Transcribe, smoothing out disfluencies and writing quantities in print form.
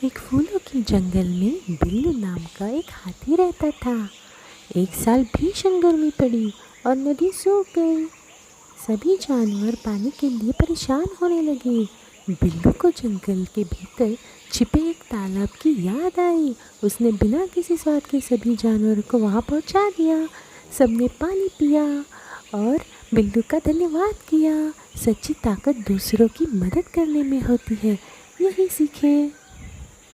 एक फूलों के जंगल में बिल्लू नाम का एक हाथी रहता था। एक साल भीषण गर्मी पड़ी और नदी सूख गई। सभी जानवर पानी के लिए परेशान होने लगे। बिल्लू को जंगल के भीतर छिपे एक तालाब की याद आई। उसने बिना किसी स्वाद के सभी जानवरों को वहां पहुंचा दिया। सबने पानी पिया और बिल्लू का धन्यवाद किया। सच्ची ताकत दूसरों की मदद करने में होती है, यही सीखें।